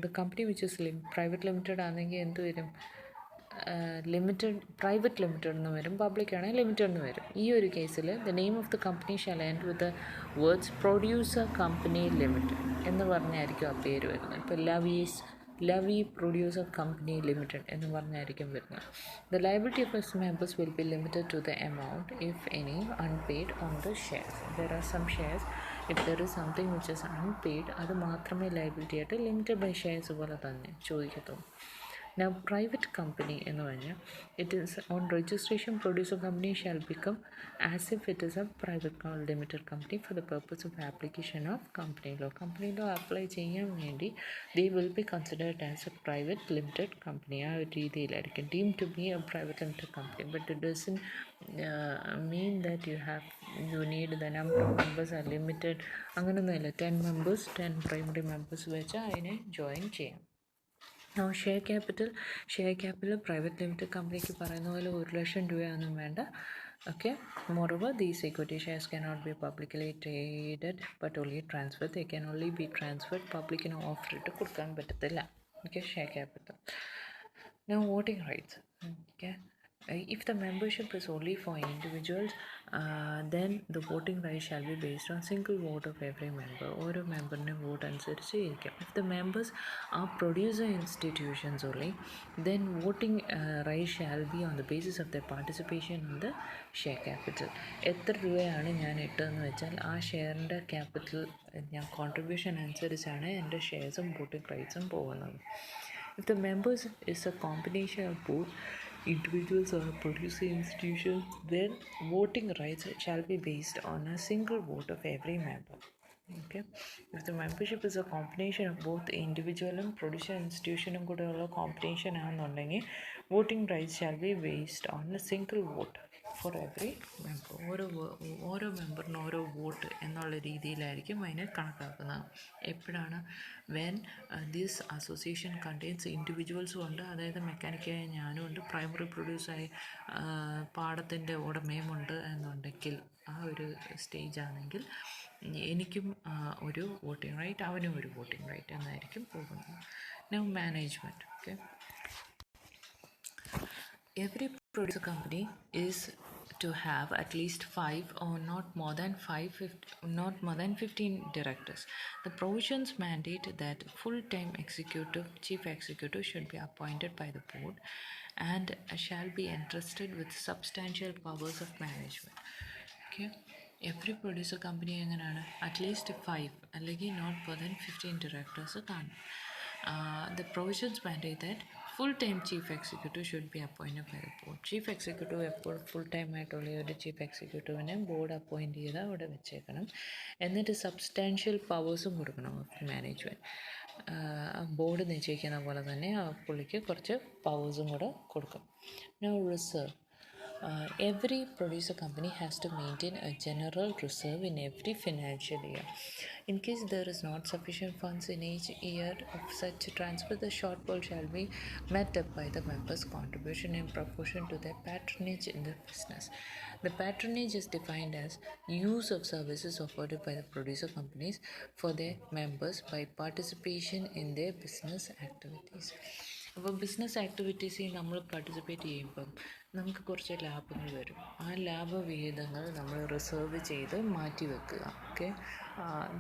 the company which is private limited ആണെങ്കിൽ എന്ത് വരും? ലിമിറ്റഡ്, പ്രൈവറ്റ് ലിമിറ്റഡ് എന്ന് വരും, പബ്ലിക് ആണെങ്കിൽ ലിമിറ്റഡ് എന്ന് വരും. ഈ ഒരു കേസിൽ the name of the company shall end with the words producer company limited എന്ന് പറഞ്ഞായിരിക്കും ആ പേര് വരുന്നത്. ഇപ്പോൾ ലവി പ്രൊഡ്യൂസർ കമ്പനി ലിമിറ്റഡ് എന്ന് പറഞ്ഞായിരിക്കും വരുന്നത്. The liability of its members will be limited to the amount, if any, unpaid on the shares. There are some shares, if there is something which is unpaid, അത് മാത്രമേ liability ആയിട്ട് limited by shares പോലെ തന്നെ ചോദിക്കത്തുള്ളൂ. Now private company എന്ന് പറഞ്ഞാൽ it is on registration producer company shall become as if it is a private limited company for the purpose of application of company law. Company law apply ചെയ്യാൻ വേണ്ടി they will be considered as a private limited company. ആ ഒരു രീതിയിലായിരിക്കും deem to be a private limited company. But it doesn't mean that you need the number of members are limited. അങ്ങനെയൊന്നുമില്ല. 10 members 10 primary members വെച്ച് അതിനെ join ചെയ്യാം. Share capital private limited കമ്പനിക്ക് പറയുന്ന പോലെ 1,00,000 രൂപയൊന്നും വേണ്ട. Okay. Moreover these equity shares cannot be publicly traded but only transferred. They can only be transferred. പബ്ലിക്കിന് offer ഇട്ട് കൊടുക്കാൻ പറ്റത്തില്ല. Okay, share capital. Now voting rights. Okay. If the membership is only for individuals, then the voting rights shall be based on single vote of every member. ഓരോ മെമ്പറിൻ്റെ vote അനുസരിച്ച് ഇരിക്കും. If the members are producer institutions only, then voting rights shall be on the basis of their participation in the share capital. എത്ര രൂപയാണ് ഞാൻ ഇട്ടതെന്ന് വെച്ചാൽ ആ ഷെയറിൻ്റെ capital ഞാൻ contribution അനുസരിച്ചാണ് എൻ്റെ ഷെയർസും വോട്ടിംഗ് റൈറ്റ്സും പോകുന്നത്. If the members is a combination of both individuals or producing institutions, then voting rights shall be based on a single vote of every member. Okay. If the membership is a combination of both individual and producer institution കൂടെയുള്ള combination ആണെന്നുണ്ടെങ്കിൽ voting rights shall be based on a single vote for every member. ഓരോ മെമ്പറിന് ഓരോ vote എന്നുള്ള രീതിയിലായിരിക്കും അതിനെ കണക്കാക്കുന്നത്. എപ്പോഴാണ്? When this association contains ഇൻഡിവിജ്വൽസും ഉണ്ട്, അതായത് മെക്കാനിക്കായ ഞാനും ഉണ്ട്, പ്രൈമറി പ്രൊഡ്യൂസായി പാടത്തിൻ്റെ ഉടമയുമുണ്ട് എന്നുണ്ടെങ്കിൽ ആ ഒരു സ്റ്റേജ് ആണെങ്കിൽ എനിക്കും ഒരു വോട്ടിംഗ് റൈറ്റ്, അവനും ഒരു വോട്ടിംഗ് റൈറ്റ് എന്നായിരിക്കും പോകുന്നത്. Now management. Okay. Every producer company is to have at least 5 or not more than 15 directors. The provisions mandate that full-time chief executive should be appointed by the board and shall be entrusted with substantial powers of management. Okay. Every producer company എങ്ങനെയാണ്? At least 5 അല്ലെങ്കിൽ not more than 15 directors കാണും. The provisions mandate that full-time chief executive should be appointed by the board. Chief executive എപ്പോൾ full time ആയിട്ടുള്ള ഒരു chief എക്സിക്യൂട്ടീവിനെ board appoint ചെയ്ത് അവിടെ വെച്ചേക്കണം. എന്നിട്ട് സബ്സ്റ്റാൻഷ്യൽ പവേഴ്സും കൊടുക്കണം മാനേജ്മെൻറ്റ്. ബോർഡ് നിശ്ചയിക്കുന്ന പോലെ തന്നെ ആ പുള്ളിക്ക് കുറച്ച് പവേഴ്സും കൂടെ കൊടുക്കും. Now reserve. Every producer company has to maintain a general reserve in every financial year. In case there is not sufficient funds in each year of such transfer, the shortfall shall be met up by the members' contribution in proportion to their patronage in the business. The patronage is defined as use of services offered by the producer companies for their members by participation in their business activities. അപ്പോൾ business ആക്ടിവിറ്റീസിൽ നമ്മൾ participate ചെയ്യുമ്പം നമുക്ക് കുറച്ച് ലാഭങ്ങൾ വരും. ആ ലാഭവിഹിതങ്ങൾ നമ്മൾ reserve ചെയ്ത് മാറ്റി വെക്കുക. Okay.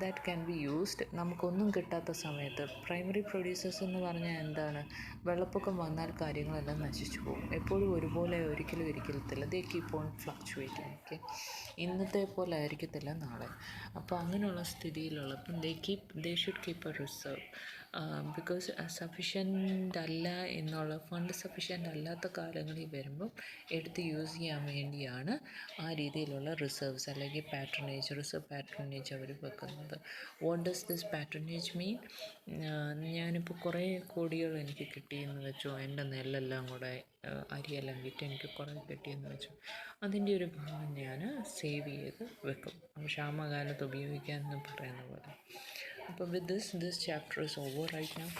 That can be used നമുക്കൊന്നും കിട്ടാത്ത സമയത്ത്. പ്രൈമറി പ്രൊഡ്യൂസേഴ്സ് എന്ന് പറഞ്ഞാൽ എന്താണ്? വെള്ളപ്പൊക്കം വന്നാൽ കാര്യങ്ങളെല്ലാം നശിച്ചു പോകും. എപ്പോഴും ഒരുപോലെ ഒരിക്കലും ഇരിക്കത്തില്ല. They keep on fluctuating. Okay, ഇന്നത്തെ പോലെ ആയിരിക്കത്തില്ല നാളെ. അപ്പോൾ അങ്ങനെയുള്ള സ്ഥിതിയിലുള്ളപ്പം they should keep a reserve. Because sufficient അല്ല എന്നുള്ള ഫണ്ട് സഫിഷ്യൻ്റ് അല്ലാത്ത കാലങ്ങളിൽ വരുമ്പം എടുത്ത് യൂസ് ചെയ്യാൻ വേണ്ടിയാണ് ആ രീതിയിലുള്ള റിസർവ്സ് അല്ലെങ്കിൽ റിസർവ് പാട്രണേജ് അവർ വെക്കുന്നത്. വാട്ട് ഡസ് ദിസ് പാട്രണേജ് മീൻ? ഞാനിപ്പോൾ കുറേ കോടികൾ എനിക്ക് കിട്ടിയെന്ന് വെച്ചോ, എൻ്റെ നെല്ലെല്ലാം കൂടെ അരിയെല്ലാം വിറ്റ് എനിക്ക് കുറേ കിട്ടിയെന്ന് വെച്ചോ, അതിൻ്റെ ഒരു ഭാഗം ഞാൻ സേവ് ചെയ്ത് വെക്കും, ക്ഷാമകാലത്ത് ഉപയോഗിക്കാമെന്ന് പറയുന്ന പോലെ. അപ്പോൾ വിത്ത് this chapter is over right now.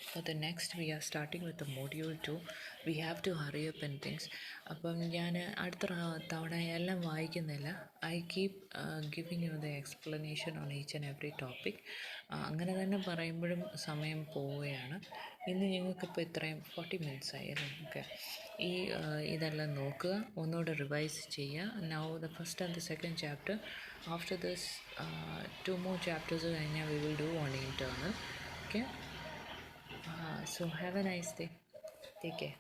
For the next we are starting with the module 2. We have to hurry up and things. അപ്പം ഞാൻ അടുത്ത തവണ എല്ലാം വായിക്കുന്നില്ല. I keep giving you the explanation on each and every topic. അങ്ങനെ തന്നെ പറയുമ്പോഴും സമയം പോവുകയാണ്. ഇന്ന് ഞങ്ങൾക്കിപ്പോൾ ഇത്രയും 40 minutes ആയാലും ഓക്കെ. ഇതെല്ലാം നോക്കുക, ഒന്നുകൂടെ റിവൈസ് ചെയ്യുക. Now the first and the second chapter. After this 2 more chapters കഴിഞ്ഞാൽ we will do on internal. Okay, so have a nice day. Take care.